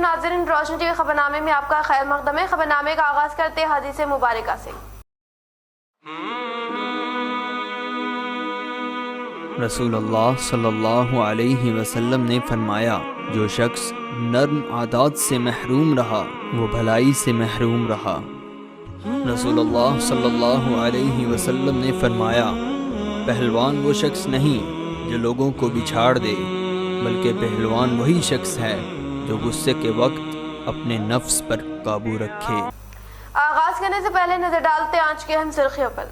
नाज़रीन, रोशनी टीवी खबरनामे में आपका खैर मकदम है। खबरनामे का आगाज करते हैं हदीस मुबारका से। रसूलुल्लाह सल्लल्लाहु अलैहि वसल्लम ने फरमाया, जो शख्स नर्म आदात से महरूम रहा वो भलाई से महरूम रहा। रसूलुल्लाह सल्लल्लाहु अलैहि वसल्लम ने फरमाया, पहलवान वो शख्स नहीं जो लोगों को बिछाड़ दे, बल्कि पहलवान वही शख्स है जो गुस्से के वक्त अपने नफ्स पर काबू रखे। आगाज करने से पहले नजर डालते आज के अहम सुर्खियों पर।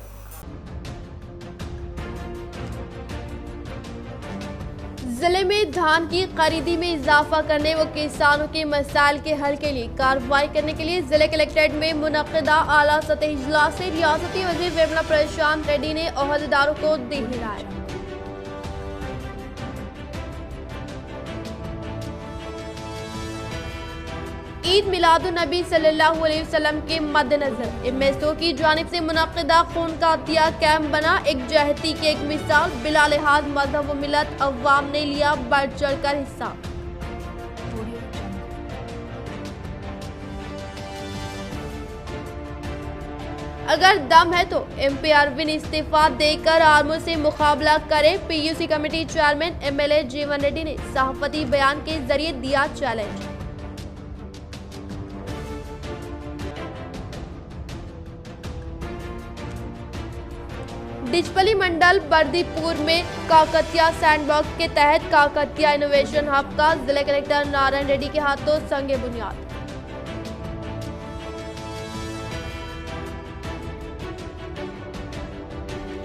जिले में धान की खरीदी में इजाफा करने व किसानों के मसाइल के हल के लिए कार्रवाई करने के लिए जिले कलेक्ट्रेट में मुनक्किदा आला सतही इजलास से रियासती वजीर वेमला प्रशांत रेड्डी ने ओहदेदारों को दी हिदायत। ईद मिलादुन्नबी सल्लल्लाहु अलैहि वसल्लम के मद्देनजर एमएसओ की जानिब से मुनक्किदा खून का अतिया कैंप बना एक जहती की एक मिसाल। बिला लिहाज मजहब व मिलत अवाम ने लिया बढ़ चढ़ कर हिस्सा। अगर दम है तो एमपी अरविंद इस्तीफा देकर आर्मू से मुकाबला करे। पीयूसी कमेटी चेयरमैन एमएलए जीवन रेड्डी ने सहाफती बयान के जरिए दिया चैलेंज। डिचपली मंडल बर्दीपुर में काकतिया सैंडबॉक्स के तहत काकतिया इनोवेशन हब का जिला कलेक्टर नारायण रेड्डी के हाथों संगे बुनियाद।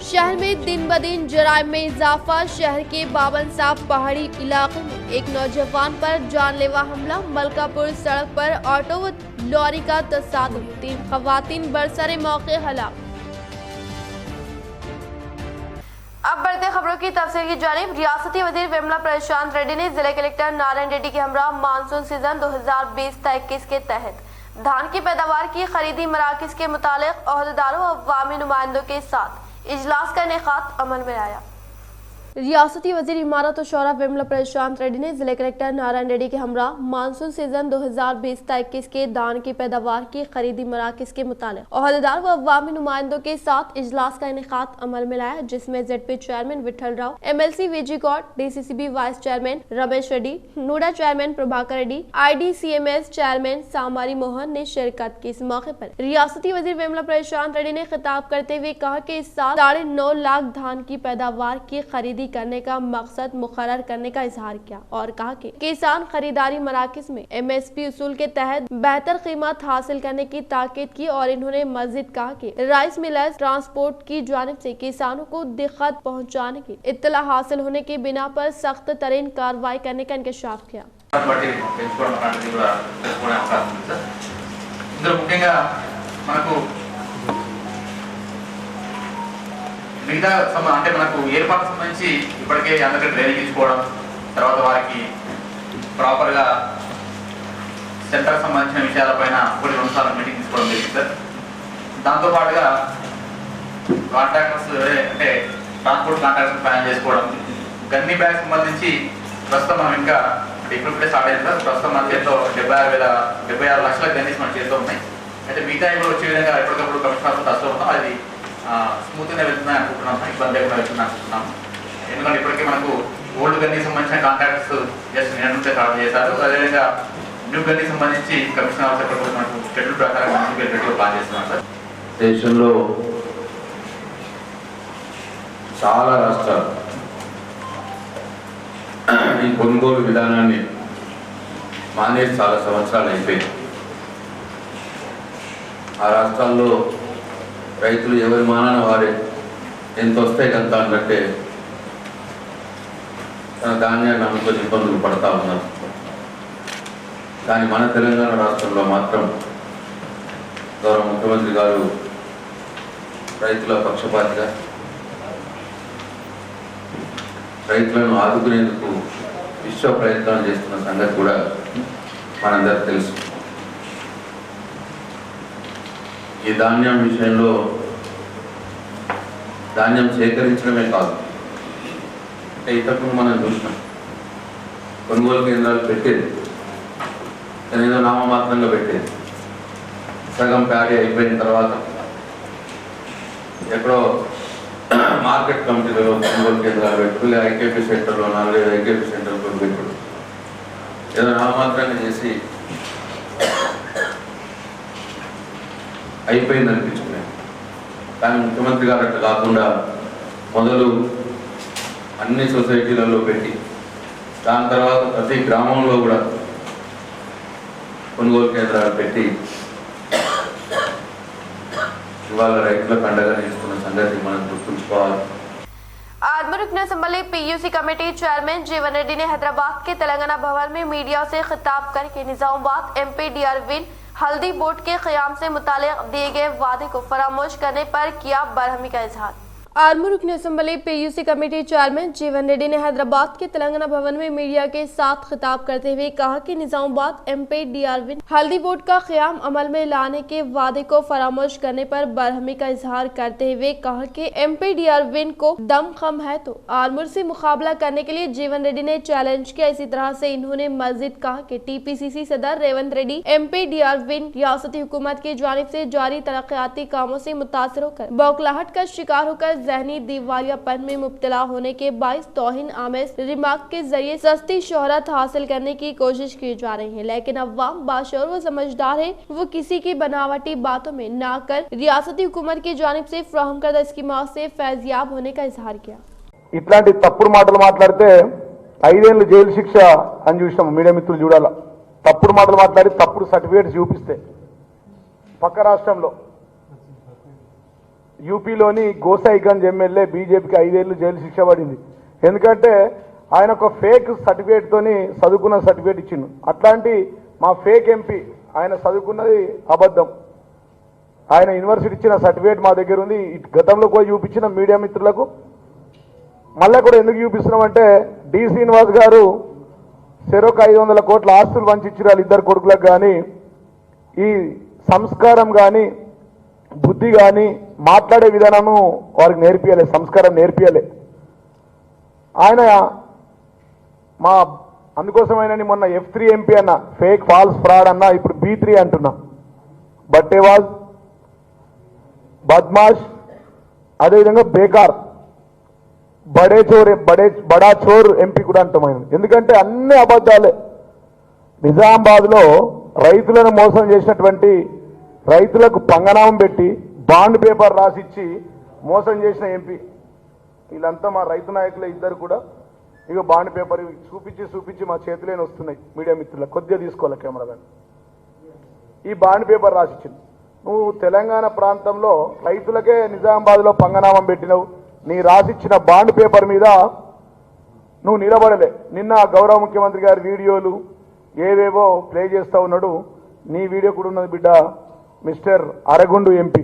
शहर में दिन ब दिन जराइम में इजाफा। शहर के बावन साहब पहाड़ी इलाके में एक नौजवान पर जानलेवा हमला। मलकापुर सड़क पर ऑटो व लॉरी का तसादुम, 3 खवातीन बरसरे मौके हलाक। अब बढ़ते खबरों की तफसील की जानिब। रियासती वजीर वेमला प्रशांत रेड्डी ने जिला कलेक्टर नारायण रेड्डी के हमरा मानसून सीजन 2020-21 के तहत धान की पैदावार की खरीदी मराकज के मुतालिक ओहदेदारों और अवामी नुमाइंदों के साथ इजलास का इनेकाद अमल में आया। रियासती वजीर इमारत और शौरा वेमला प्रशांत रेड्डी ने जिला कलेक्टर नारायण रेड्डी के हमरा मानसून सीजन 2020-21 के धान की पैदावार की खरीदी मराकज के मुतालिक ओहदेदार व अवामी नुमाइंदों के साथ इजलास का इनेकाद अमल में लाया, जिसमें ZP chairman Vithal Rao, MLC VG Goud, DCCB vice chairman Ramesh Reddy, NUDA chairman Prabhakar Reddy, IDCMS chairman Samari Mohan ने शिरकत की। इस मौके पर रियासती वजीर वेमला प्रशांत रेड्डी ने खिताब करते हुए कहा कि इस साल 9.5 लाख धान की पैदावार की खरीदी करने का मकसद मुकर्रर करने का इजहार किया और कहा कि किसान खरीदारी मराकज में एमएसपी उसूल के तहत बेहतर कीमत हासिल करने की ताकीद की। और इन्होंने मजीद कहा कि राइस मिलर्स ट्रांसपोर्ट की जानिब से किसानों को दिक्कत पहुंचाने की इत्तला हासिल होने की बिना पर सख्त तरीन कार्रवाई करने का इंकशाफ किया। మిగతా అంటే మనకు ఏర్పాటు సంబంధించి ఇప్పటికే అందరికీ ట్రైనింగ్ ఇచ్చుకోవడం, తర్వాత వారికి ప్రాపర్గా సెంటర్ సంబంధించిన విషయాలపైన 1-2 సార్లు మీటింగ్ తీసుకోవడం జరిగింది సార్. దాంతోపాటుగా కాంట్రాక్టర్స్ అంటే ట్రాన్స్పోర్ట్ కాంట్రాక్టర్స్ ప్లాన్ చేసుకోవడం, గన్ని బ్యాగ్ సంబంధించి ప్రస్తుతం మనం ఇంకా ఇప్పుడే స్టార్ట్ అయింది సార్. ప్రస్తుతం మన చేతిలో 76 లక్షల గన్నీస్ మన చేతిలో ఉన్నాయి. అయితే మిగతా కూడా వచ్చే విధంగా ఎప్పటికప్పుడు కమిషనర్తో టచ్లో ఉన్నాం. అది స్మూత్గా వెళ్తున్నాయి అనుకుంటున్నాం, ఇబ్బంది లేకుండా వెళ్తున్నాయి అనుకుంటున్నాం. ఎందుకంటే ఇప్పటికీ మనకు ఓల్డ్ గన్నీ సంబంధించిన కాంట్రాక్ట్స్ జస్ట్ నిన్న నుంచే స్టార్ట్ చేశారు. అదేవిధంగా న్యూ గన్నీ సంబంధించి కమిషన్ ఆఫీసర్ ఎప్పటికప్పుడు మనకు షెడ్యూల్ ప్రకారం మంచి ప్లాన్ చేస్తున్నాం సార్. దేశంలో చాలా రాష్ట్రాలు ఈ కొనుగోలు విధానాన్ని మానేసి చాలా సంవత్సరాలు అయిపోయింది. ఆ రాష్ట్రాల్లో రైతులు ఎవరి మానాన వారే ఎంత వస్తాయి అంత అన్నట్టే తన ధాన్యాన్ని నమ్ముకొని ఇబ్బందులు పడతా ఉన్నారు. కానీ మన తెలంగాణ రాష్ట్రంలో మాత్రం గౌరవ ముఖ్యమంత్రి గారు రైతుల పక్షపాతిగా రైతులను ఆదుకునేందుకు విశ్వ ప్రయత్నాలు చేస్తున్న సంగతి కూడా మనందరికీ తెలుసు. ఈ ధాన్యం విషయంలో ధాన్యం సేకరించడమే కాదు, ఇంతకు మనం చూసినాం కొనుగోలు కేంద్రాలు పెట్టేది నేను ఏదో నామమాత్రంగా పెట్టేది. సగం ప్యాడీ అయిపోయిన తర్వాత ఎక్కడో మార్కెట్ కమిటీలలో కొనుగోలు కేంద్రాలు పెట్టుకుని ఐకేపీ సెంటర్లో 4-5 ఐకేపీ సెంటర్లో పెట్టుడు ఏదో నామమాత్రంగా చేసి అయిపోయింది అనిపించుకున్నాను. కానీ ముఖ్యమంత్రి గారు అట్లా కాకుండా మొదలు అన్ని సొసైటీలలో పెట్టి దాని తర్వాత ప్రతి గ్రామంలో కూడా కొనుగోలు కేంద్రాలు పెట్టి ఇవాళ రైతులకు అండగా నిలుస్తున్న సంగతి మనం గుర్తుంచుకోవాలి. आर्मूर रुकन असम्बली पीयूसी कमेटी चेयरमैन जीवन रेड्डी ने हैदराबाद के तेलंगाना भवन में मीडिया से खिताब करके निजामाबाद एमपी डीआरविन हल्दी बोर्ड के क़याम से मुताल्लिक़ दिए गए वादे को फरामोश करने पर किया बरहमी का इजहार। आर्मूर रुकन असम्बली पीयूसी कमेटी चेयरमैन जीवन रेड्डी ने हैदराबाद के तेलंगाना भवन में मीडिया के साथ खिताब करते हुए कहा कि निजामाबाद एमपी डीआरविन हल्दी बोर्ड का क़याम अमल में लाने के वादे को फरामोश करने पर बरहमी का इजहार करते हुए कहा कि एमपी डीआरविन को दम खम है तो आर्मूर से मुकाबला करने के लिए जीवन रेड्डी ने चैलेंज किया। इसी तरह से इन्होंने मजीद कहा कि टीपीसीसी सदर रेवंत रेड्डी एमपी डीआरविन रियासती हुकूमत की जानिब से जारी तरक्याती कामों से मुतासर होकर बौखलाहट का शिकार होकर ज़हनी दिवालियापन में मुब्तला होने के बाइस तौहीन आमेज रिमार्क के जरिए सस्ती शोहरत हासिल करने की कोशिश की जा रही है, लेकिन अवाम बाशऊर व समझदार है, वो किसी की बनावटी बातों में ना कर रियासती हुकूमत की जानिब से फ्राहम करदा स्कीमात से फैज़याब होने का इजहार किया। ఇట్లాంటి తప్పుడు మాటలు మాట్లాడితే 5 ఏళ్ల జైలు శిక్ష అని చూసాం. మీడియా మిత్రులు చూడాల. తప్పుడు మాటలు మాట్లాడి తప్పుడు సర్టిఫికేట్స్ చూపిస్తే పక్క రాష్ట్రంలో యూపీలోని గోసాయిగంజ్ ఎమ్మెల్యే బీజేపీకి 5 ఏళ్లు జైలు శిక్ష పడింది. ఎందుకంటే ఆయన ఒక ఫేక్ సర్టిఫికేట్ తోని చదువుకున్న సర్టిఫికేట్ ఇచ్చిండు. అట్లాంటి మా ఫేక్ ఎంపీ ఆయన చదువుకున్నది అబద్ధం. ఆయన యూనివర్సిటీ ఇచ్చిన సర్టిఫికేట్ మా దగ్గర ఉంది. గతంలో కూడా చూపించిన మీడియా మిత్రులకు మళ్ళీ కూడా ఎందుకు చూపిస్తున్నామంటే డి శ్రీనివాస్ గారు చెరొక 500 కోట్ల ఆస్తులు పంచిచ్చారు ఇద్దరు కొడుకులకు. కానీ ఈ సంస్కారం కానీ బుద్ధి కానీ మాట్లాడే విధానము వారికి నేర్పియాలి, సంస్కారం నేర్పియాలి. ఆయన మా అందుకోసమైనని మొన్న F3 ఎంపీ అన్న ఫేక్ ఫాల్స్ ఫ్రాడ్ అన్న, ఇప్పుడు B3 అంటున్నా. బట్టేవాజ్, బద్మాష్, అదేవిధంగా బేకార్, బడా చోర్ ఎంపీ కూడా అంటాం. ఎందుకంటే అన్ని అబద్ధాలే. నిజామాబాద్లో రైతులను మోసం చేసినటువంటి, రైతులకు పంగనామం పెట్టి బాండ్ పేపర్ రాసిచ్చి మోసం చేసిన ఎంపీ వీళ్ళంతా మా రైతు నాయకులే. ఇద్దరు కూడా ఇక బాండ్ పేపర్ చూపించి మా చేతిలోనే వస్తున్నాయి. మీడియా మిత్రులకు కొద్దిగా తీసుకోవాలి కెమెరామెన్. ఈ బాండ్ పేపర్ రాసిచ్చింది. నువ్వు తెలంగాణ ప్రాంతంలో రైతులకే నిజామాబాద్లో పంగనామం పెట్టినవు. నీ రాసిచ్చిన బాండ్ పేపర్ మీద నువ్వు నిలబడలే. నిన్న గౌరవ ముఖ్యమంత్రి గారి వీడియోలు ఏవేవో ప్లే చేస్తూ ఉన్నాడు. నీ వీడియో కూడా ఉన్నది బిడ్డ. మిస్టర్ అరగుండు ఎంపీ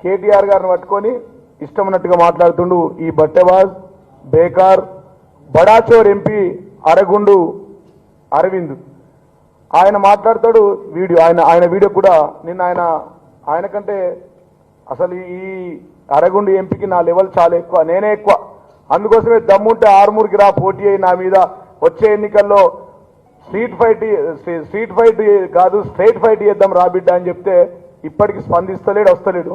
కేటీఆర్ గారిని పట్టుకొని ఇష్టం ఉన్నట్టుగా మాట్లాడుతుండు. ఈ బట్టెవాజ్, బేకార్, బడాచోర్ ఎంపీ అరగుండు అరవింద్ ఆయన మాట్లాడతాడు. వీడియో ఆయన వీడియో కూడా నిన్న ఆయనకంటే అసలు ఈ అరగుండు ఎంపీకి నా లెవెల్ చాలా ఎక్కువ, నేనే ఎక్కువ. అందుకోసమే దమ్ముంటే ఆర్మూర్కి రా, పోటీ అయ్యి నా మీద వచ్చే ఎన్నికల్లో స్ట్రీట్ ఫైట్ కాదు స్ట్రైట్ ఫైట్ చేద్దాం రా బిడ్డ అని చెప్తే ఇప్పటికి స్పందిస్తలేడు, వస్తలేడు.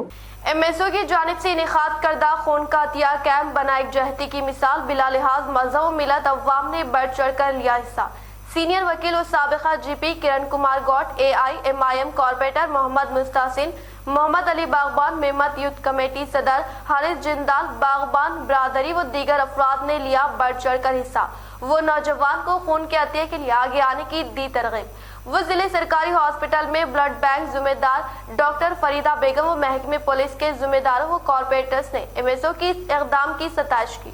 एमएसओ की जानिब से इनेकाद करदा खून का अतिया कैंप बना एक जहती की मिसाल। बिला लिहाज मजहब मिलत अवाम ने बढ़ चढ़ कर लिया हिस्सा। सीनियर वकील और साबिका GP Kiran Kumar Gaur, AIMIM corporator Mohammad मुस्तासिन, Mohammad Ali बागबान, मेमत यूथ कमेटी सदर हारिस जिंदाल, बागबान ब्रादरी व दीगर अफराद ने लिया बढ़ चढ़ कर हिस्सा। वो नौजवान को खून के अतिये के लिए आगे आने की दी तरगीब। वो जिले सरकारी हॉस्पिटल में ब्लड बैंक जिम्मेदार डॉक्टर फरीदा बेगम व महकमे पुलिस के जिम्मेदारों व कॉर्पोरेटर्स ने एमएसओ की इक़दाम की सताइश की।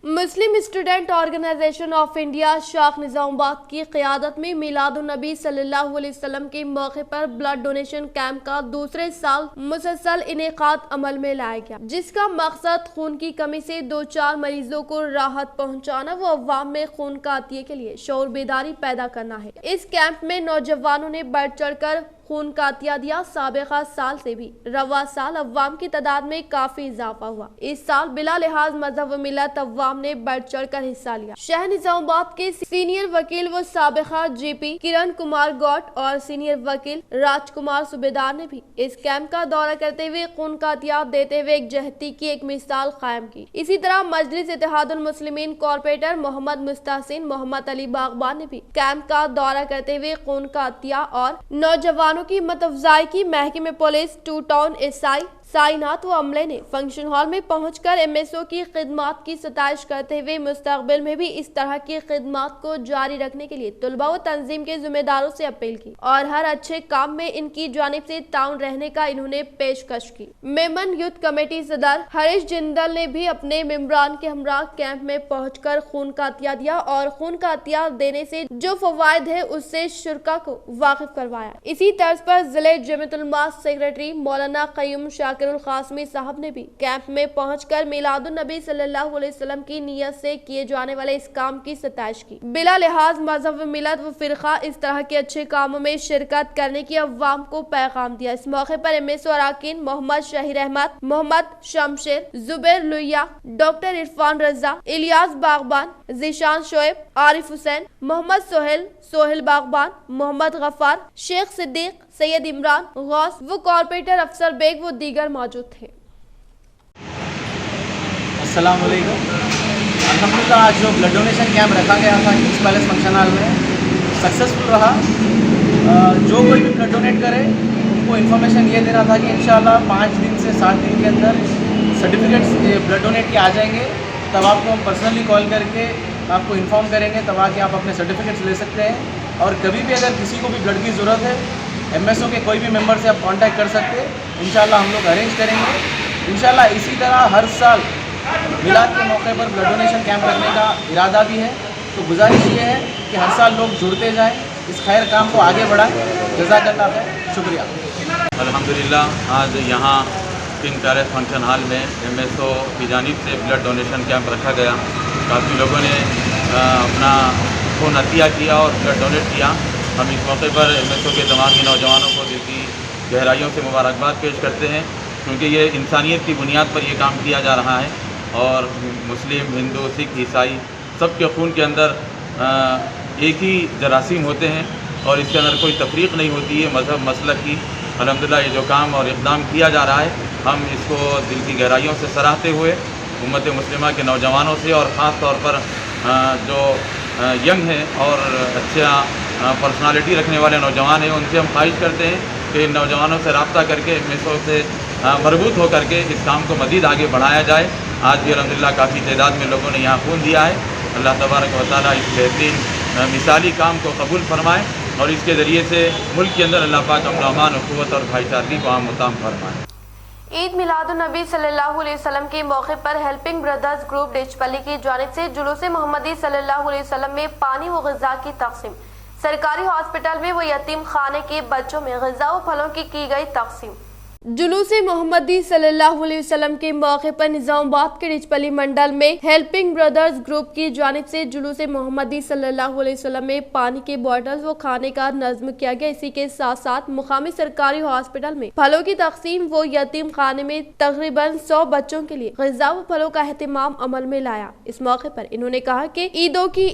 मुस्लिम स्टूडेंट ऑर्गेनाइजेशन ऑफ इंडिया शाख निजामाबाद की क़यादत में मिलादुन्नबी सल्लल्लाहु अलैहि वसल्लम के मौके पर ब्लड डोनेशन कैंप का दूसरे साल मुसलसल इनेकाद अमल में लाया गया, जिसका मकसद खून की कमी से 2-4 मरीजों को राहत पहुंचाना व अवाम में खून का अतिये के लिए शऊर बेदारी पैदा करना है। इस कैंप में नौजवानों ने बढ़ चढ़ कर खून का अतिया दिया। साबिका साल से भी रवा साल अवाम की तादाद में काफी इजाफा हुआ। इस साल बिला लिहाज मजहब व मिलत अवाम ने बढ़ चढ़ कर हिस्सा लिया। शहर निजामाबाद के सीनियर वकील व साबिका जीपी किरण कुमार गौट और सीनियर वकील राजकुमार सूबेदार ने भी इस कैंप का दौरा करते हुए खून का अतिया देते हुए एकजहती की एक मिसाल कायम की। इसी तरह मजलिस इत्तेहादुल मुस्लिमीन कॉर्पोरेटर मोहम्मद मुस्तासिन मोहम्मद अली बागबान ने भी कैंप का दौरा करते हुए खून का अतिया और नौजवानों की हिम्मत अफजाई की। महकमे पुलिस टू टाउन एसआई साइनात व अमले ने फंक्शन हॉल में पहुंचकर एमएसओ की खिदमात की सताइश करते हुए मुस्तकबिल में भी इस तरह की खिदमात को जारी रखने के लिए तुलबा व तंजीम के जिम्मेदारों से अपील की और हर अच्छे काम में इनकी जानिब से ताउन रहने का इन्होंने पेशकश की। मेमन यूथ कमेटी सदर हरीश जिंदल ने भी अपने मेम्बरान के हमरा कैंप में पहुंचकर खून का अतिया दिया और खून का अतिया देने से जो फवायद है उससे शुरका को वाकिफ करवाया। इसी तर्ज पर जिले जमीयतुल उलमा सेक्रेटरी मौलाना कय्यूम शाकिरुल कासमी साहब ने भी कैंप में पहुंचकर मिलादुन नबी सल्लल्लाहु अलैहि वसल्लम की नियत से किए जाने वाले इस काम की सताइश की। बिला लिहाज मजहब मिलत व फिरका इस तरह के अच्छे कामों में शिरकत करने की अवाम को पैगाम दिया। इस मौके पर एमएसओ अराकीन मोहम्मद शहीर अहमद, मोहम्मद शमशेर, जुबैर लुइया, डॉक्टर इरफान रजा, इलियास बागबान, जीशान शोएब, आरिफ हुसैन, मोहम्मद सोहेल बागबान, मोहम्मद गफार, शेख सिद्दीक, सैयद इमरान, गौस व कॉर्पोरेटर अफसर बेग व दीगर मौजूद थे। अस्सलाम वालेकुम। अल्हम्दुलिल्लाह आज जो ब्लड डोनेशन कैंप रखा गया था किंग्स पैलेस फंक्शन हॉल में सक्सेसफुल रहा। जो कोई भी ब्लड डोनेट करे उनको इन्फॉर्मेशन ये देना था कि इंशाल्लाह 5 दिन से 7 दिन के अंदर सर्टिफिकेट्स ब्लड डोनेट के आ जाएंगे। तब आपको हम पर्सनली कॉल करके आपको इन्फॉर्म करेंगे, तब आके आप अपने सर्टिफिकेट्स ले सकते हैं। और कभी भी अगर किसी को भी ब्लड की ज़रूरत है एमएसओ के कोई भी मेंबर से आप कांटेक्ट कर सकते हैं। इंशाल्लाह हम लोग अरेंज करेंगे। इंशाल्लाह इसी तरह हर साल मिलाद के मौके पर ब्लड डोनेशन कैंप रखने का इरादा भी है। तो गुजारिश ये है कि हर साल लोग जुड़ते जाएं, इस खैर काम को आगे बढ़ाएं। जज़ाकल्लाह खैर, शुक्रिया। अल्हम्दुलिल्लाह आज यहाँ किंग पैलेस फंक्शन हॉल में एमएसओ की जानिब से ब्लड डोनेशन कैंप रखा गया। काफ़ी लोगों ने अपना खून अतिया किया और ब्लड डोनेट किया। हम इस मौके पर एमएसओ के तमामी नौजवानों को दिल की गहराइयों से मुबारकबाद पेश करते हैं, क्योंकि ये इंसानियत की बुनियाद पर ये काम किया जा रहा है और मुस्लिम, हिंदू, सिख, ईसाई सबके खून के अंदर एक ही जरासीम होते हैं और इसके अंदर कोई तफरीक नहीं होती है मज़हब मसलक की। अल्हम्दुलिल्लाह ये जो काम और इक़दाम किया जा रहा है हम इसको दिल की गहराइयों से सराहते हुए उम्मत मुस्लिमा के नौजवानों से और ख़ास तौर पर जो यंग हैं और अच्छा पर्सनालिटी रखने वाले नौजवान हैं उनसे हम ख्वाहिश करते हैं कि इन नौजवानों से रब्ता करके एमएसओ से मरबूत होकर के इस काम को मज़ीद आगे बढ़ाया जाए। आज भी अल्हम्दुलिल्लाह काफ़ी तादाद में लोगों ने यहाँ खून दिया है। अल्लाह तबारक व तआला इस बेहतरीन मिसाली काम को कबूल फरमाए और इसके ज़रिए से मुल्क के अंदर अल्लाह पाक अमन, उख़्वत और भाईचारगी को आम मुताम फरमाए। ईद मिलादुन नबी सल्लल्लाहु अलैहि वसल्लम के मौके पर हेल्पिंग ब्रदर्स ग्रुप डिचपल्ली की जानिब से जुलूस मोहम्मदी सल्लल्लाहु अलैहि वसल्लम में पानी व ग़िज़ा की तक़सीम। सरकारी हॉस्पिटल में व यतीम खाने के बच्चों में ग़िज़ा व फलों की गई तक़सीम। जुलूस मोहम्मदी सल्लल्लाहु अलैहि वसल्लम के मौके पर निजामाबाद के डिचपल्ली मंडल में हेल्पिंग ब्रदर्स ग्रुप की जानिब से जुलूस मोहम्मदी सल्लल्लाहु अलैहि वसल्लम में पानी के बॉटल्स व खाने का नज़्म किया गया। इसी के साथ साथ मुकामी सरकारी हॉस्पिटल में फलों की तकसीम व यतीम खाने में तकरीबन 100 बच्चों के लिए ग़िज़ा व फलों का एहतमाम अमल में लाया। इस मौके पर इन्होंने कहा कि ईदों की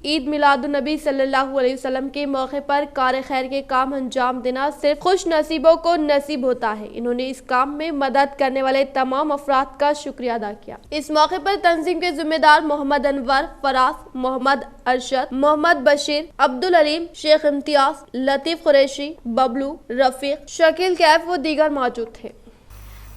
ईद मिलादुन नबी सल्लल्लाहु अलैहि वसल्लम के मौके पर कार खैर के काम अंजाम देना सिर्फ खुश नसीबों को नसीब होता है। इन्होंने इस काम में मदद करने वाले तमाम अफराद का शुक्रिया अदा किया। इस मौके पर तंजीम के जिम्मेदार मोहम्मद अनवर, फराज, मोहम्मद अरशद, मोहम्मद बशीर, अब्दुल अलीम, शेख इम्तियाज, लतीफ कुरैशी, बबलू, रफीक, शकील कैफ व दीगर मौजूद थे।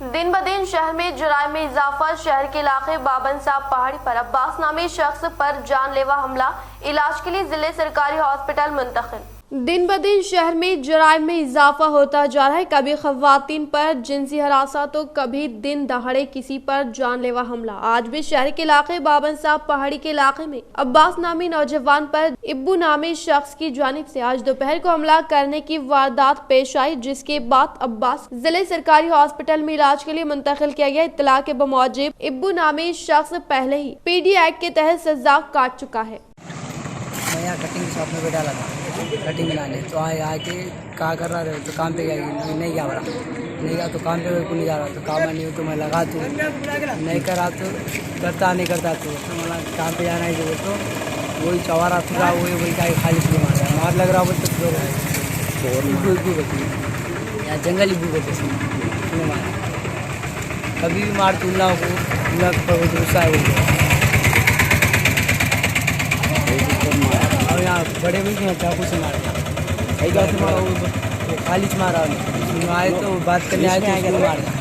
दिन ब दिन शहर में जराइम में इजाफा। शहर के इलाके बाबन साहब पहाड़ी पर अब्बास नामी शख्स पर जानलेवा हमला, इलाज के लिए जिले सरकारी हॉस्पिटल मुंतकिल। दिन ब दिन शहर में जराइम में इजाफा होता जा रहा है। कभी खवातीन पर जिनसी हरासा तो कभी दिन दहाड़े किसी पर जानलेवा हमला। आज भी शहर के इलाके बाबन साहब पहाड़ी के इलाके में अब्बास नामी नौजवान पर इब्बू नामी शख्स की जानिब से आज दोपहर को हमला करने की वारदात पेश आई, जिसके बाद अब्बास जिले सरकारी हॉस्पिटल में इलाज के लिए मुंतकिल किया गया। इत्तला के बमौजिब इब्बू नामी शख्स पहले ही PD एक्ट के तहत सजा काट चुका है। मैं यहाँ कटिंग शॉप में बैठा लगा कटिंग बनाने। तो आके कहा कर रहा है तो काम पे गया, नहीं गया हमारा, नहीं गया तो काम पे को नहीं जा रहा, तो काम नहीं हो तो मैं लगा तू, नहीं करा तो करता नहीं करता तो मतलब काम पे जाना है तो वही चवारा था, वही का खाली से मार लग रहा बोलते बची यहाँ जंगली बू बचे मारा, कभी भी मार तुल्ला को पर गुस्सा है और यहाँ बड़े भी हैं चाकू से मारा, कई बार से मारा वो खाली से मारा, आए तो बात करने आए तो आगे मार दिया,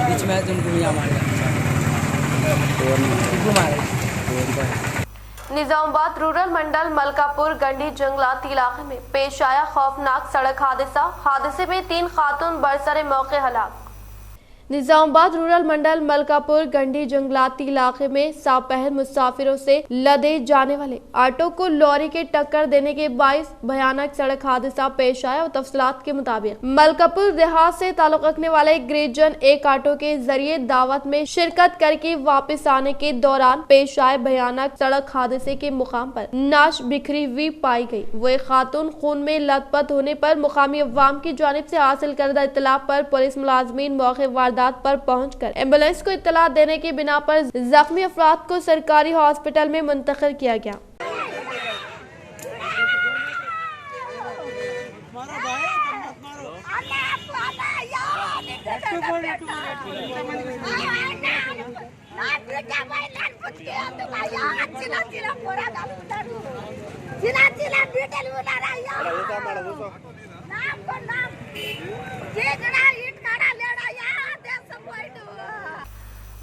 बीच में आए तो उनको यहाँ मार दिया मारा। निजामाबाद रूरल मंडल मलकापुर गंडी जंगलात इलाके में पेश आया खौफनाक सड़क हादसे में 3 खातून बरसरे मौके हलाक। निजामाबाद रूरल मंडल मलकापुर गंडी जंगलाती इलाके में सापहर मुसाफिरों से लदे जाने वाले ऑटो को लॉरी के टक्कर देने के बाइस भयानक सड़क हादसा पेश आया। और तफसीलात के मुताबिक मलकापुर देहात से ताल्लुक रखने वाले ग्रेजन एक ऑटो के जरिए दावत में शिरकत करके वापस आने के दौरान पेश आए भयानक सड़क हादसे के मुकाम पर नाश बिखरी हुई पाई गई। वो एक खातून खून में लथपथ होने पर मुकामी अवाम की जानिब से हासिल करदा इत्तला पर पुलिस मुलाजमीन मौके वारदात पर पहुंचकर एम्बुलेंस को इत्तला देने की बिना पर जख्मी अफराद को सरकारी हॉस्पिटल में मुंतकिल किया गया।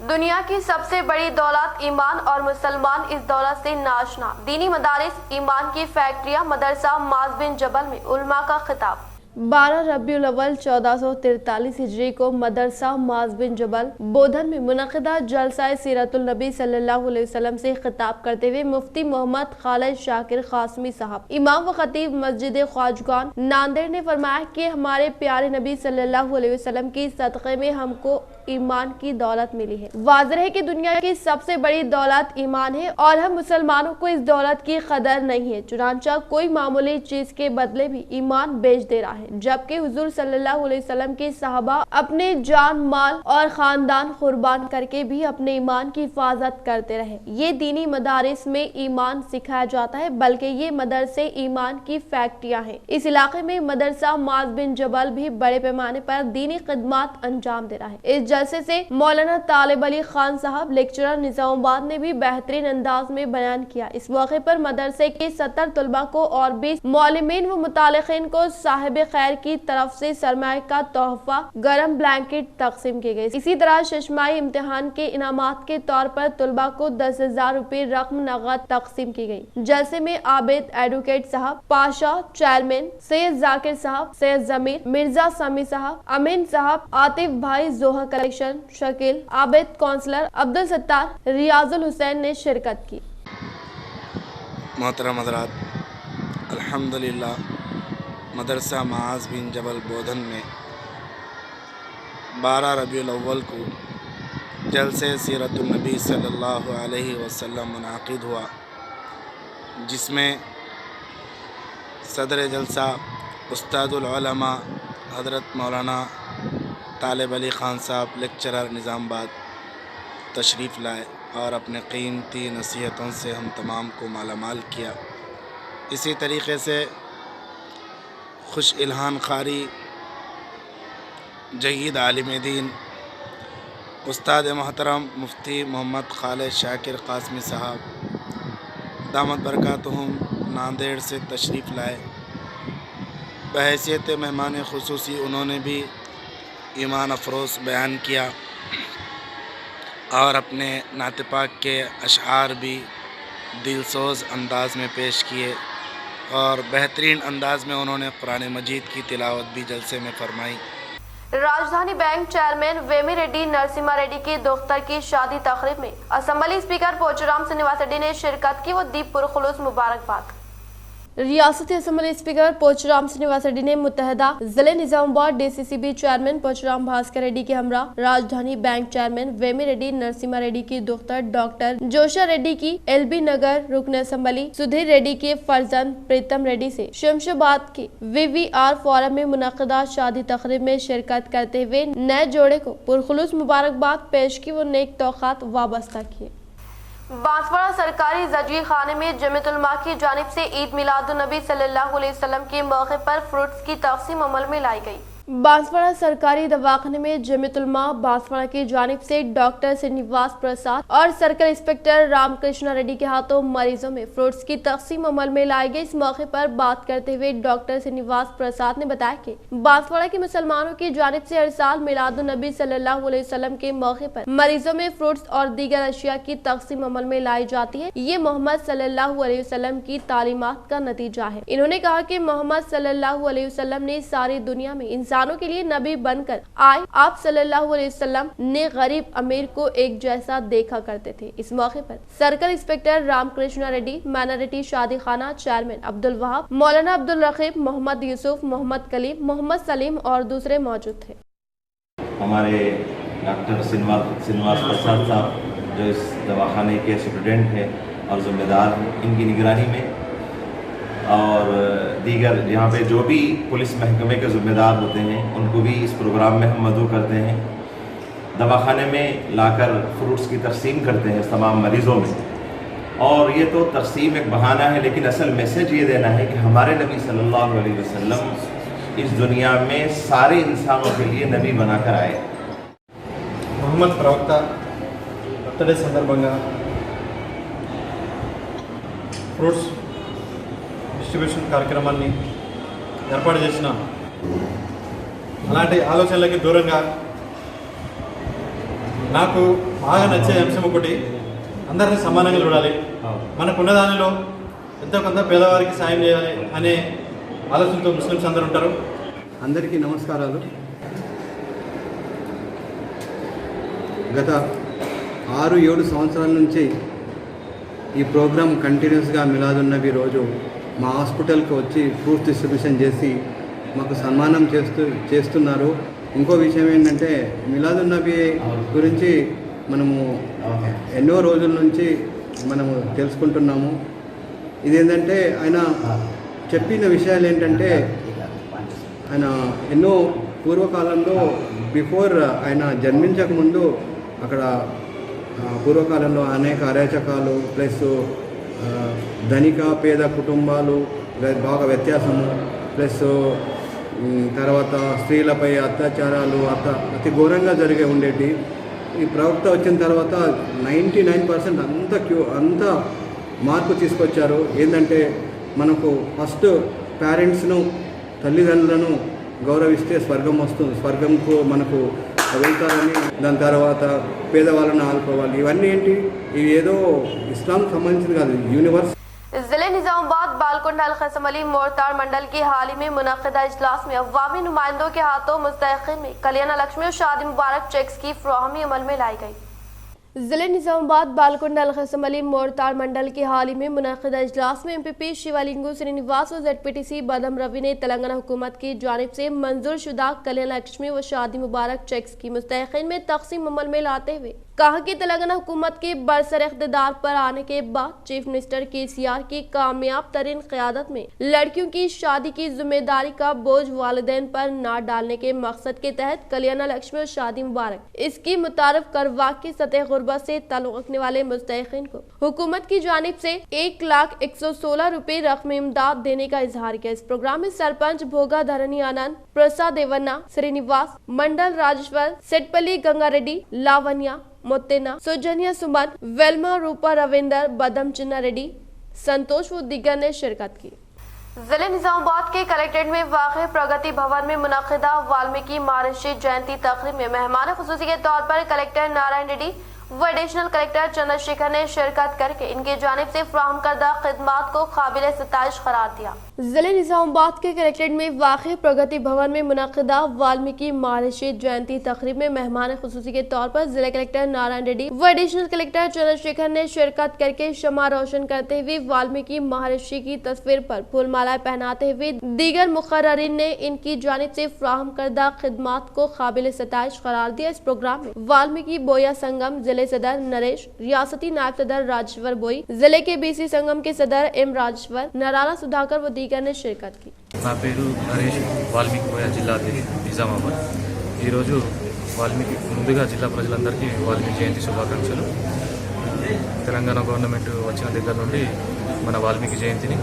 दुनिया की सबसे बड़ी दौलत ईमान और मुसलमान इस दौलत से नाशना। दीनी मदारिस ईमान की फैक्ट्रियां मदरसा माज बिन जबल में उलमा का खिताब। 12 रबीउल अव्वल 1443 हिजरी को मदरसा माज बिन जबल बोधन में मुनक़िदा जलसा सीरतुल नबी सल्लल्लाहु अलैहि वसल्लम से खिताब करते हुए मुफ्ती मोहम्मद खालिद शाकिर कासमी साहब इमाम व खतीब मस्जिद ख्वाजगान नांदेड़ ने फरमाया कि हमारे प्यारे नबी सल्लल्लाहु अलैहि वसल्लम की सदक़े में हमको ईमान की दौलत मिली है। वाज़ेह है कि दुनिया की सबसे बड़ी दौलत ईमान है और हम मुसलमानों को इस दौलत की कदर नहीं है। चुनांचा कोई मामूली चीज के बदले भी ईमान बेच दे रहा है, जबकि हुजूर सल्लल्लाहु अलैहि वसल्लम के सहाबा अपने जान माल और खानदान कुर्बान करके भी अपने ईमान की हिफाजत करते रहे। ये दीनी मदारिस में ईमान सिखाया जाता है, बल्कि ये मदरसे ईमान की फैक्ट्रियां हैं। इस इलाके में मदरसा माज बिन जबल भी बड़े पैमाने पर दीनी खिदमत अंजाम दे रहा है। इस जलसे से मौलाना तालिब अली खान साहब लेक्चरर निजामाबाद ने भी बेहतरीन अंदाज में बयान किया। इस मौके पर मदरसे के 70 तलबा को और 20 मौलिमीन व मुतालिकीन को साहिब खैर की तरफ से सरमाए का तोहफा गरम ब्लैंकेट तकसीम किए गए। इसी तरह शशमाई इम्तिहान के इनामात के तौर पर तलबा को 10,000 रुपए रकम नगद तकसीम की गई। जलसे में आबिद एडवोकेट साहब, पाशा चेयरमैन, सैयद जाकिर साहब, सैयद जमीर, मिर्जा समी साहब, अमीन साहब, आतिफ भाई, जोहा कलेक्शन, शकील, आबिद काउंसलर, अब्दुल सत्तार, रियाजुल हुसैन ने शिरकत की। मोहतरम हज़रात, अल्हम्दुलिल्लाह मदरसा माज बिन जबल बोधन में 12 रबीउल अव्वल को जलसे सीरतुल नबी सल्लल्लाहु अलैहि वसल्लम मुनाकिद हुआ, जिसमें सदर जलसा उस्तादुल उलमा हज़रत मौलाना तालिब अली ख़ान साहब लेक्चरर निज़ामाबाद तशरीफ़ लाए और अपने कीमती नसीहतों से हम तमाम को मालामाल किया। इसी तरीक़े से खुश इल्हान कारी जयीद आलिम दीन उस्ताद मोहतरम मुफ्ती मोहम्मद खालिद शाकिर कासमी साहब दामत बरकातुहुम नांदेड़ से तशरीफ़ लाए। बहैसियत मेहमान खुसूसी उन्होंने भी ईमान अफरोज़ बयान किया और अपने नात पाक के अशआर भी दिलसोज़ अंदाज में पेश किए और बेहतरीन अंदाज में उन्होंने कुरान मजीद की तिलावत भी जलसे में फरमाई। राजधानी बैंक चेयरमैन वेमी रेड्डी नरसिम्हा रेड्डी की दोख्तर की शादी तकरीब में असेंबली स्पीकर पोचुराम श्रीनिवास रेड्डी ने शिरकत की। वो दी पुरखुलूस मुबारकबाद। रियासती असम्बली स्पीकर पोचराम श्रीनिवास रेड्डी ने मुत्तहदा जिले निजामाबाद DCCB चेयरमैन पोचराम भास्कर रेड्डी के हमरा राजधानी बैंक चेयरमैन वेमी रेड्डी नरसिम्हा रेड्डी की दुख्तर डॉक्टर जोशा रेड्डी की LB नगर रुकन असम्बली सुधीर रेड्डी के फर्जंद प्रीतम रेड्डी से शमशाबाद के VVR फोरम में मुनक़दा शादी तकरीब में शिरकत करते हुए नए जोड़े को पुरखुलूस मुबारकबाद पेश की व नेक तौक़ात वाबस्ता किए। बांसवाड़ा सरकारी जजगी खाने में जमीयत उलमा की जानिब से ईद मिलादुन नबी सल्लल्लाहु अलैहि वसल्लम के मौके पर फ्रूट्स की तक़सीम अमल में लाई गई। बांसवाड़ा सरकारी दवाखाने में जमीयत उलमा बांसवाड़ा की जानिब से डॉक्टर श्रीनिवास प्रसाद और सर्कल इंस्पेक्टर रामकृष्ण रेड्डी के हाथों मरीजों में फ्रूट्स की तक़सीम अमल में लाई गई। इस मौके पर बात करते हुए डॉक्टर श्रीनिवास प्रसाद ने बताया कि बांसवाड़ा के मुसलमानों की जानिब से हर साल मिलादुन नबी सल्लल्लाहु अलैहि वसल्लम के मौके पर मरीजों में फ्रूट्स और दीगर अशिया की तक़सीम अमल में लाई जाती है। ये मोहम्मद सल्लल्लाहु अलैहि वसल्लम की तालीमात का नतीजा है। इन्होंने कहा कि मोहम्मद सल्लल्लाहु अलैहि वसल्लम ने सारी दुनिया में इंसानों के लिए नबी बनकर आए। आप सल्लल्लाहु अलैहि वसल्लम ने गरीब अमीर को एक जैसा देखा करते थे। इस मौके पर circle inspector Ramakrishna Reddy, minority शादी खाना चेयरमैन अब्दुल वहाब, मौलाना अब्दुल रकीब, मोहम्मद यूसुफ, मोहम्मद कलीम, मोहम्मद सलीम और दूसरे मौजूद थे। हमारे डॉक्टर श्रीनिवास प्रसाद साहब जो इस दवाखाने के सुप्रिटेंडेंट हैं और जिम्मेदार हैं, इनकी निगरानी में और दीगर यहाँ पे जो भी पुलिस महकमे के ज़िम्मेदार होते हैं उनको भी इस प्रोग्राम में हम मदऊ करते हैं। दवाखाने में लाकर फ्रूट्स की तकसीम करते हैं तमाम मरीज़ों में। और ये तो तकसीम एक बहाना है, लेकिन असल मैसेज ये देना है कि हमारे नबी सल्लल्लाहु अलैहि वसल्लम इस दुनिया में सारे इंसानों के लिए नबी बनाकर आए। मोहम्मद प्रवक्ता बर्थडे संदर्भंगा फ्रूट्स డిస్ట్రిబ్యూషన్ కార్యక్రమాన్ని ఏర్పాటు చేసిన అలాంటి ఆలోచనలకి దూరంగా నాకు బాగా నచ్చే అంశం ఒకటి, అందరినీ సమానంగా చూడాలి, మనకున్న దానిలో ఎంతో కొంత పేదవారికి సాయం చేయాలి అనే ఆలోచనతో ముస్లిమ్స్ అందరూ ఉంటారు. అందరికీ నమస్కారాలు. గత 6-7 సంవత్సరాల నుంచి ఈ ప్రోగ్రాం కంటిన్యూస్గా మిలాదున్ నబీ రోజు మా హాస్పిటల్కి వచ్చి ఫ్రూట్స్ డిస్ట్రిబ్యూషన్ చేసి మాకు సన్మానం చేస్తున్నారు. ఇంకో విషయం ఏంటంటే మిలాదున్ నబీ గురించి మనము ఎన్నో రోజుల నుంచి మనము తెలుసుకుంటున్నాము. ఇదేంటంటే ఆయన చెప్పిన విషయాలు ఏంటంటే ఆయన ఎన్నో పూర్వకాలంలో బిఫోర్ ఆయన జన్మించకముందు అక్కడ పూర్వకాలంలో అనేక అరాచకాలు ప్లస్ ధనిక పేద కుటుంబాలు బాగా వ్యత్యాసము ప్లస్ తర్వాత స్త్రీలపై అత్యాచారాలు అతి ఘోరంగా జరిగే ఉండేటి. ఈ ప్రవక్త వచ్చిన తర్వాత 99% అంతా మార్పు తీసుకొచ్చారు. ఏంటంటే మనకు ఫస్ట్ పేరెంట్స్ను తల్లిదండ్రులను గౌరవిస్తే స్వర్గం వస్తుంది, స్వర్గంకు మనకు వెళ్తారని, దాని తర్వాత పేదవాళ్ళను ఆదుకోవాలి. ఇవన్నీ ఏంటి, ఇవి ఏదో ఇస్లాంకి సంబంధించింది కాదు, యూనివర్స్. जिले निजामाबाद बालकुंडा अलखसम अली मोरताड़ मंडल की हाल ही में मुनक़दा इजलास में अवामी नुमाइंदों के हाथों मुस्तहिक़ीन में कल्याण लक्ष्मी और शादी मुबारक चेक्स की फ़राहमी अमल में लाई गई। जिले निजामाबाद बालकुंडा अलखसम अली मोरताड़ मंडल के हाल ही में मुनक़दा इजलास में MPP शिवलिंगु श्रीनिवास और ZPTC बदम रवि ने तेलंगाना हुकूमत की जानिब से मंजूर शुदा कल्याण लक्ष्मी व शादी मुबारक चेक्स की मुस्तहिक़ीन में तक़सीम अमल में लाते हुए कहा कि तेलंगाना हुकूमत के बरसर इक़्तिदार पर आने के बाद चीफ मिनिस्टर KCR की कामयाब तरीन क़यादत में लड़कियों की शादी की जिम्मेदारी का बोझ वालिदैन पर न डालने के मकसद के तहत कल्याण लक्ष्मी और शादी मुबारक इसकी मुतारफ करवा के सतह गुर्बत से ताल्लुक़ रखने वाले मुस्तहिक़ीन को हुकूमत की जानिब से 1,116 रुपए रकम इमदाद देने का इजहार किया। इस प्रोग्राम में सरपंच भोगा धरणी आनंद, प्रसाद देवन्ना, श्रीनिवास, मंडल राजेश्वर, सेटपल्ली गंगा रेड्डी, लावण्या, मोतेना, सुजनिया सुमन, वेल्मा रूपा रविंदर, बदम चिन्ना रेड्डी, संतोष व दिगर ने शिरकत की। जिले निजामाबाद के कलेक्ट्रेट में वाक़ प्रगति भवन में मुनक़दा वाल्मीकि महर्षि जयंती तक़रीब में मेहमान ख़ुसूसी के तौर पर कलेक्टर नारायण रेड्डी वो एडिशनल कलेक्टर चंद्रशेखर ने शिरकत करके इनकी जानिब से फराहम करदा खिदमात को काबिल सताइश करार दिया। जिले निजामाबाद के कलेक्ट्रेट में वाक़ प्रगति भवन में मुनक़दा वाल्मीकि महर्षि जयंती तकरीब में मेहमान खुसूसी के तौर पर जिला कलेक्टर नारायण रेड्डी व एडिशनल कलेक्टर चंद्रशेखर ने शिरकत करके शमा रोशन करते हुए वाल्मीकि महर्षि की तस्वीर पर फूलमालाएं पहनाते हुए दीगर मुक़र्ररीन ने इनकी जानिब से फराहम करदा खिदमात को काबिल सताइश करार दिया। इस प्रोग्राम में वाल्मीकि बोया संगम जिले सदर नरेश, रियासती नायब सदर राजेश्वर बोई, जिले के बीसी संगम के सदर एम राजेश्वर, नराला सुधाकर व दीगर ने शिरकत की। నా పేరు నరేష్, వాల్మీకి బోయ జిల్లా నిజామాబాద్। ఈరోజు వాల్మీకి ముందుగా జిల్లా ప్రజలందరికీ వాల్మీకి జయంతి శుభాకాంక్షలు। తెలంగాణ గవర్నమెంట్ వచ్చిన దగ్గర నుండి మన వాల్మీకి జయంతిని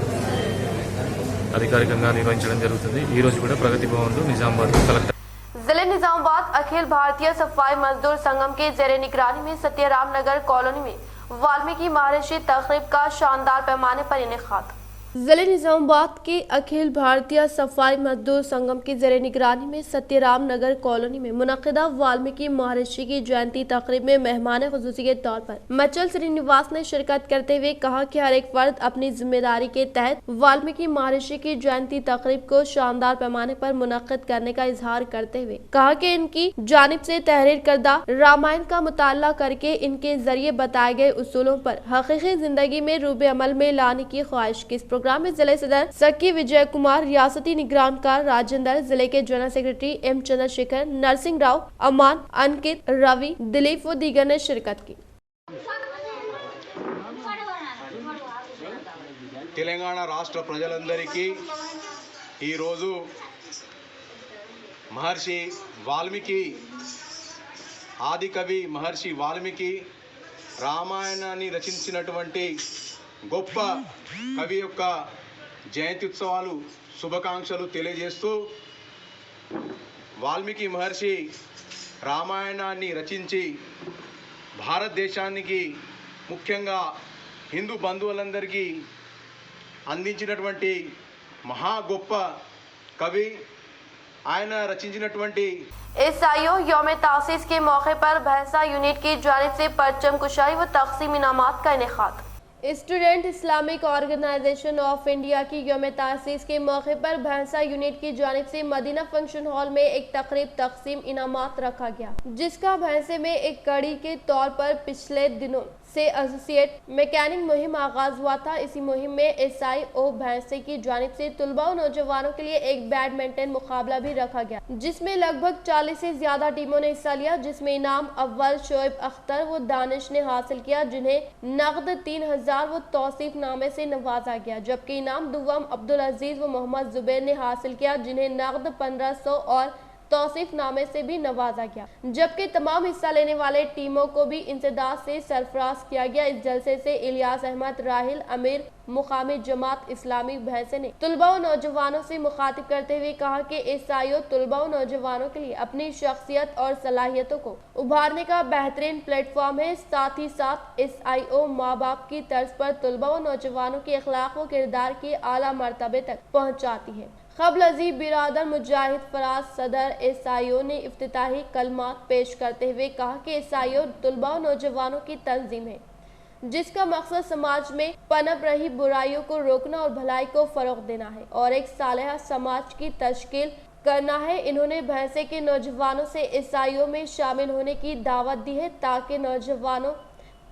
అధికారికంగా నిర్వహించడం జరుగుతుంది। ఈ రోజు కూడా ప్రగతి భవన్లో నిజామాబాద్ కలెక్టర్ जिले निजामाबाद अखिल भारतीय सफाई मजदूर संगम के जेर निगरानी में सत्यराम नगर कॉलोनी में वाल्मीकि महर्षि तकरीब का शानदार पैमाने पर इनेकाद। जिले निजामाबाद के अखिल भारतीय सफाई मजदूर संगम की जेर निगरानी में सत्यराम नगर कॉलोनी में मुनक़दा वाल्मीकि महर्षि की जयंती तकरीब में मेहमान खुसूसी के तौर पर मचल श्रीनिवास ने शिरकत करते हुए कहा कि हर एक फर्द अपनी जिम्मेदारी के तहत वाल्मीकि महर्षि की जयंती तकरीब को शानदार पैमाने पर मुनक़द करने का इजहार करते हुए कहा कि इनकी जानिब से तहरीर करदा रामायण का मुताला करके इनके जरिए बताए गए उसूलों पर हकीकी जिंदगी में रूबे अमल में लाने की ख्वाहिश की। प्रोग्राम में जिले सदर सक्की विजय कुमार, रियासती निगरानकार राजेंद्र, जिले के general secretary M Chandrashekar, Narsimha Rao, Aman, Ankit, Ravi, Dilip व दीगर ने शिरकत की। తెలంగాణ రాష్ట్ర ప్రజలందరికీ ఈరోజు మహర్షి వాల్మీకి ఆదికవి మహర్షి వాల్మీకి రామాయణాన్ని రచించినటువంటి గొప్ప కవి యొక్క జయంతి ఉత్సవాలు శుభాకాంక్షలు తెలియజేస్తూ వాల్మీకి మహర్షి రామాయణాన్ని రచించి భారతదేశానికి ముఖ్యంగా హిందూ బంధువులందరికీ అందించినటువంటి మహా గొప్ప కవి ఆయన రచించినటువంటి ईसाइयों यौम तासीस के मौके पर भैंसा यूनिट की जानिब से परचम कुशाई व तक़सीम इनामात का इनेकाद। Student Islamic organisation of India की यौम तासीस के मौके पर भैंसा यूनिट की जानिब से मदीना फंक्शन हॉल में एक तकरीब तक़सीम इनामात रखा गया, जिसका भैंसे में एक कड़ी के तौर पर पिछले दिनों से एसोसिएट मैकेनिक मुहिम आगाज हुआ था। इसी मुहिम में SIO भैंसे की जानिब से तुलबा और नौजवानों के लिए एक बैडमिंटन मुकाबला भी रखा गया, जिसमें लगभग 40 से ज्यादा टीमों ने हिस्सा लिया, जिसमें इनाम अव्वल शोएब अख्तर व दानिश ने हासिल किया, जिन्हें नकद 3000 व तौसीफ नामे से नवाजा गया, जबकि इनाम दुवम अब्दुल अजीज व मोहम्मद जुबैर ने हासिल किया, जिन्हें नकद 1500 और तौसीफ नामे से भी नवाजा गया, जबकि तमाम हिस्सा लेने वाले टीमों को भी इंसदाद से सरफराज किया गया। इस जलसे से इलियास अहमद राहिल अमीर मुकामी जमात इस्लामी भैंसे ने तुलबा और नौजवानों से मुखातिब करते हुए कहा कि SIO तुलबा और नौजवानों के लिए अपनी शख्सियत और सलाहियतों को उभारने का बेहतरीन प्लेटफॉर्म है। साथ ही साथ SIO माँ बाप की तर्ज पर तुलबा और नौजवानों के अखलाक व किरदार के आला मर्तबे तक पहुँचाती है। क़ब्ल अज़ीब बिरादर मुजाहिद फराज सदर SIO ने इफ्तिताही कलमात पेश करते हुए कहा कि SIO तुलबा और नौजवानों की तंजीम है, जिसका मकसद समाज में पनप रही बुराइयों को रोकना और भलाई को फरोग देना है और एक सालेहा समाज की तश्कील करना है। इन्होंने भैंसे के नौजवानों से SIO में शामिल होने की दावत दी है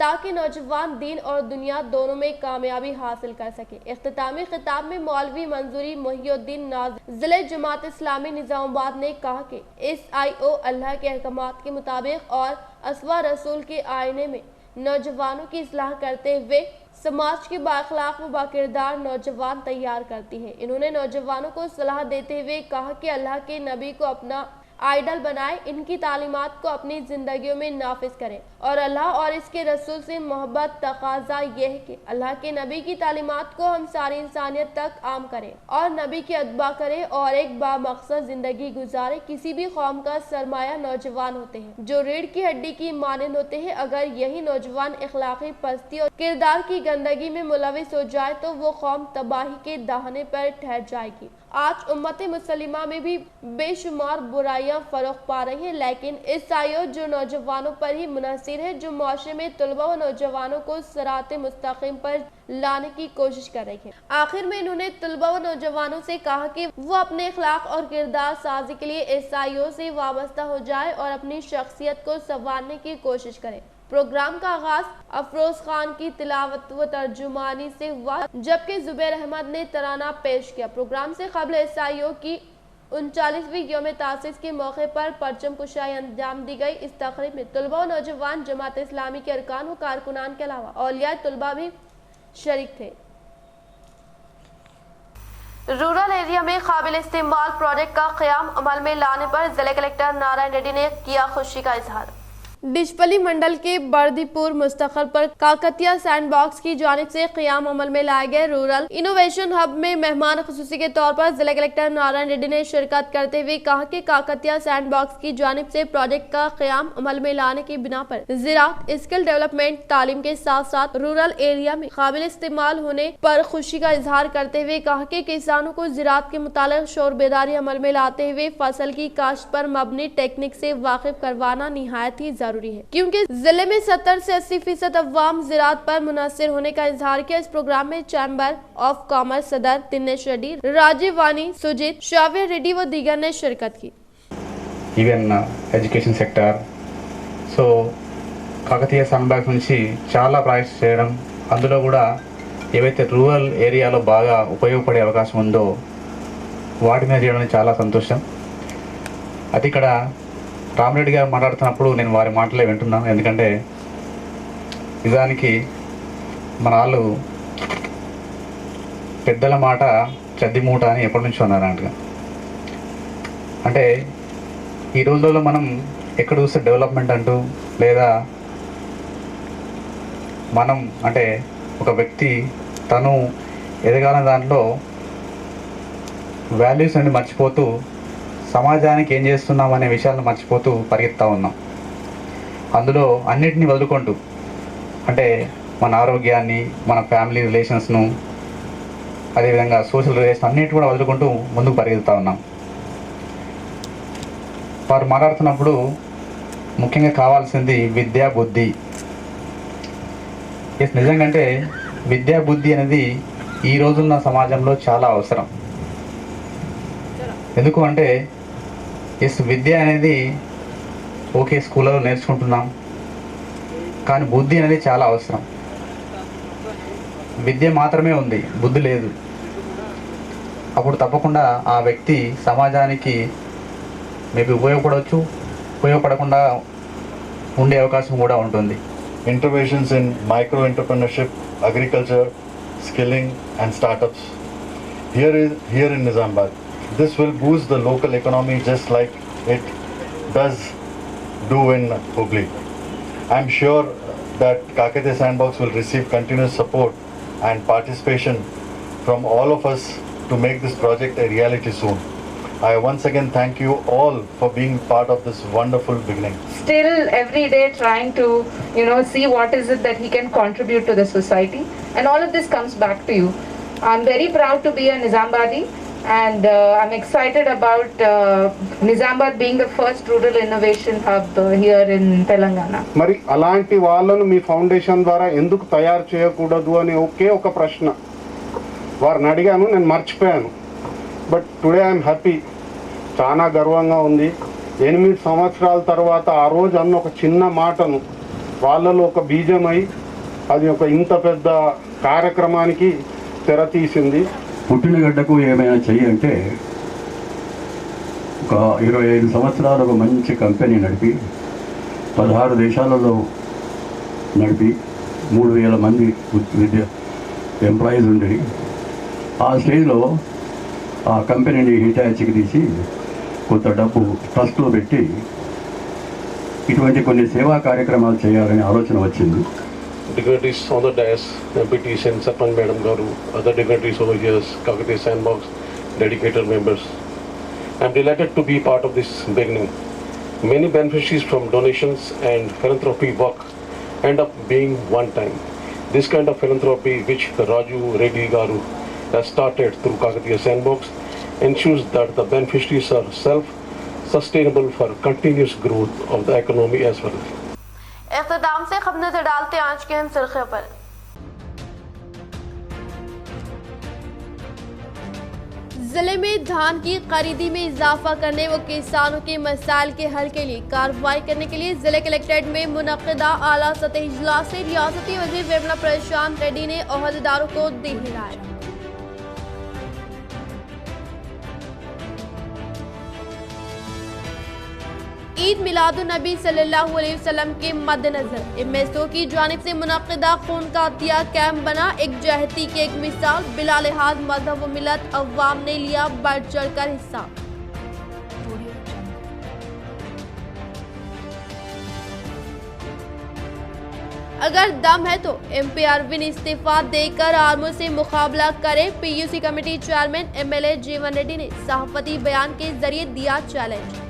ताकि नौजवान दीन और दुनिया दोनों में कामयाबी हासिल कर सके। इख्तितामी खिताब में मौलवी मंजूरी मोहिउद्दीन नाज़िर ज़िले जमात इस्लामी निज़ामाबाद ने कहा कि SIO अल्लाह के अहकामात के मुताबिक और असवा रसूल के आईने में नौजवानों की इस्लाह करते हुए समाज के बाखलाक व बाकिरदार नौजवान तैयार करती है। इन्होंने नौजवानों को सलाह देते हुए कहा कि अल्लाह के नबी को अपना आइडल बनाए, इनकी तालीमात को अपनी जिंदगियों में नाफिज करें और अल्लाह और इसके रसूल से मोहब्बत तकाजा यह है कि अल्लाह के नबी की तालीमात को हम सारी इंसानियत तक आम करें और नबी की अतबा करें और एक बामकसद जिंदगी गुजारे। किसी भी कौम का सरमाया नौजवान होते हैं जो रीढ़ की हड्डी की मानंद होते हैं। अगर यही नौजवान इखलाकी पस्ती और किरदार की गंदगी में मुलविस हो जाए तो वो कौम तबाही के दाहने पर ठहर जाएगी। आज उम्मत मुसलिमा में भी बेशुमार बुराई ईसाइयाँ फरोख पा रही हैं, लेकिन ईसाइयों जो नौजवानों पर ही मुनहसिर है, जो माशरे में तलबा व नौजवानों को सिराते मुस्तकीम पर लाने की कोशिश कर रही है। आखिर में इन्होंने तलबा व नौजवानों से कहा कि वो अपने इखलाक और किरदार साजी के लिए ईसाइयों से वाबस्ता हो जाए और अपनी शख्सियत को संवारने की कोशिश करे। प्रोग्राम का आगाज अफरोज खान की तिलावत व तर्जुमानी से हुआ, जबकि जुबैर अहमद ने तराना पेश किया। प्रोग्राम से कबल ईसाइयों की 39वीं यौम तासीस के मौके पर परचम कुशाई अंजाम दी गई। इस तकरीब में तलबा व नौजवान जमात इस्लामी के अरकान व कारकुनान के अलावा औलिया तलबा भी शरीक थे। रूरल एरिया में काबिल इस्तेमाल प्रोजेक्ट का क़याम अमल में लाने पर जिला कलेक्टर नारायण रेड्डी ने किया खुशी का इजहार। डिशपली मंडल के बर्दीपुर मुस्तखल पर काकतिया सैंड बॉक्स की जानिब से क़याम अमल में लाए गए रूरल इनोवेशन हब में मेहमान खुसूसी के तौर पर जिला कलेक्टर नारायण रेड्डी ने शिरकत करते हुए कहा कि काकतिया सैंड बॉक्स की जानिब से प्रोजेक्ट का क़याम अमल में लाने की बिना पर ज़राअत, स्किल डेवलपमेंट, तालीम के साथ साथ रूरल एरिया में काबिल इस्तेमाल होने पर खुशी का इजहार करते हुए कहा कि किसानों को ज़राअत के मुतालिक शोर बेदारी अमल में लाते हुए फसल की काश्त पर मबनी टेक्निक से वाकिफ करवाना निहायत ही जरूरी है, क्योंकि जिले में 70 से 80% अवाम ज़राअत पर मुनहसिर होने का इजहार किया। इस प्रोग्राम में चैम्बर ऑफ कॉमर्स सदर दिनेश रेड्डी, राजीव वानी, सुजीत, शाव्य रेड्डी व दीगर ने शिरकत की। Even education sector so Kakatiya Sandbox నుంచి చాలా ప్రాజెక్ట్స్ చేయడం, అందులో కూడా ఏవైతే రూరల్ ఏరియాలో బాగా ఉపయోగపడే అవకాశం ఉందో వాటి మీద చేయడం చాలా సంతోషం. అది ఇక్కడ రామరెడ్డి గారు మాట్లాడుతున్నప్పుడు నేను వారి మాటలే వింటున్నాను. ఎందుకంటే నిజానికి మన వాళ్ళు పెద్దల మాట చద్ది మూట అని ఎప్పటి నుంచో అన్నారంట. అంటే ఈ రోజుల్లో మనం ఎక్కడ చూస్తే డెవలప్మెంట్ అంటూ లేదా మనం అంటే ఒక వ్యక్తి తను ఎదగాలనే దాంట్లో వాల్యూస్ అన్ని మర్చిపోతూ సమాజానికి ఏం చేస్తున్నాం అనే విషయాలను మర్చిపోతూ పరిగెత్తా ఉన్నాం. అందులో అన్నిటినీ వదులుకుంటూ అంటే మన ఆరోగ్యాన్ని, మన ఫ్యామిలీ రిలేషన్స్ను, అదేవిధంగా సోషల్ రిలేషన్ అన్నిటి కూడా వదులుకుంటూ ముందుకు పరిగెత్తా ఉన్నాం. వారు మాట్లాడుతున్నప్పుడు ముఖ్యంగా కావాల్సింది విద్యా బుద్ధి. నిజంగా అంటే విద్యా బుద్ధి అనేది ఈ రోజున్న సమాజంలో చాలా అవసరం. ఎందుకు అంటే విద్య అనేది ఓకే స్కూళ్ళలో నేర్చుకుంటున్నాం, కానీ బుద్ధి అనేది చాలా అవసరం. విద్య మాత్రమే ఉంది, బుద్ధి లేదు. అప్పుడు తప్పకుండా ఆ వ్యక్తి సమాజానికి మేబీ ఉపయోగపడవచ్చు, ఉపయోగపడకుండా ఉండే అవకాశం కూడా ఉంటుంది. Interventions in micro entrepreneurship, agriculture, skilling and startups here in Nizamabad. This will boost the local economy just like it does do in Hubli. I am sure that Kakatiya Sandbox will receive continuous support and participation from all of us to make this project a reality soon. I once again thank you all for being part of this wonderful beginning. Still every day trying to, see what is it that he can contribute to the society, and all of this comes back to you. I'm very proud to be a Nizambadi, and I'm excited about Nizamabad being the first rural innovation hub here in Telangana. మరి అలాంటి వాళ్ళను మీ foundation ద్వారా ఎందుకు తయారు చేయకూడదు అనే ఒకే ఒక ప్రశ్న వారిని అడిగాను, నేను మర్చిపోయాను. బట్ టుడే ఐఎమ్ హ్యాపీ, చాలా గర్వంగా ఉంది. 8 సంవత్సరాల తర్వాత ఆ రోజు అన్న ఒక చిన్న మాటను వాళ్ళలో ఒక బీజమై అది ఒక ఇంత పెద్ద కార్యక్రమానికి తెర తీసింది. పుట్టినగడ్డకు ఏమైనా చెయ్యంటే ఒక 25 సంవత్సరాలు ఒక మంచి కంపెనీ నడిపి 16 దేశాలలో నడిపి 3000 మంది ఎంప్లాయీస్ ఉండి ఆ స్టేజ్లో ఆ కంపెనీని హిటాచికి తీసి కొంత డబ్బు ట్రస్ట్లో పెట్టి ఇటువంటి కొన్ని సేవా కార్యక్రమాలు చేయాలనే ఆలోచన వచ్చింది. Dignitaries on the dais, MPTs and Sarpanch Madam Garu, other dignitaries over here, Kakatiya Sandbox, dedicated members. I'm delighted to be part of this beginning. Many beneficiaries from donations and philanthropy work end up being one time. This kind of philanthropy which Raju Reddy Garu has started through Kakatiya Sandbox ensures that the beneficiaries are sustainable for continuous growth of the economy as well. इख्तिताम से खबर नजर डालते हैं आज के अहम सुर्खियों पर। जिले में धान की खरीदी में इजाफा करने व किसानों के मसाइल के हल के लिए कार्रवाई करने के लिए जिले कलेक्ट्रेट में मुनक्किदा आला सतही इजलास से रियासती वजीर वेमला प्रशांत रेड्डी ने ओहदेदारों को दी हिदायत। ईद मिलादुन्नबी सल्लल्लाहु अलैहि वसल्लम के मद्देनजर एमएसओ की जानिब से मुनक्किदा खून का अतिया कैंप बना एक जहती की एक मिसाल, बिला लिहाज मजहब व मिलत अवाम ने लिया बढ़ चढ़ कर हिस्सा। अगर दम है तो एमपी अरविंद इस्तीफा देकर आर्मू से मुकाबला करे, पीयूसी कमेटी चेयरमैन एमएलए जीवन रेड्डी ने सहाफती बयान के जरिए दिया चैलेंज।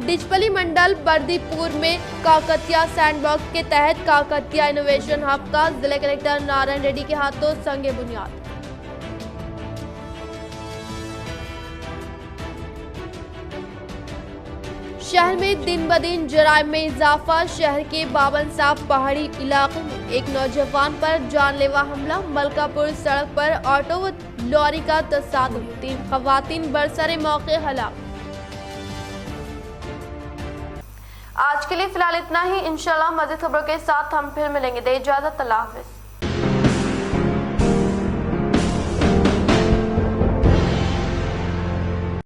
डिचपली मंडल बर्दीपुर में काकतिया सैंडबॉक्स के तहत काकतिया इनोवेशन हब का जिला कलेक्टर नारायण रेड्डी के हाथों संगे बुनियाद। शहर में दिन ब दिन जराइम में इजाफा, शहर के बावन साहब पहाड़ी इलाके में एक नौजवान पर जानलेवा हमला, मलकापुर सड़क पर ऑटो व लॉरी का तसादुम, 3 खवातीन बरसरे मौके हलाक। आज के लिए फिलहाल इतना ही। इंशाल्लाह मज़ीद खबरों के साथ हम फिर मिलेंगे। दे इजाजत, अल्लाह हाफिज़।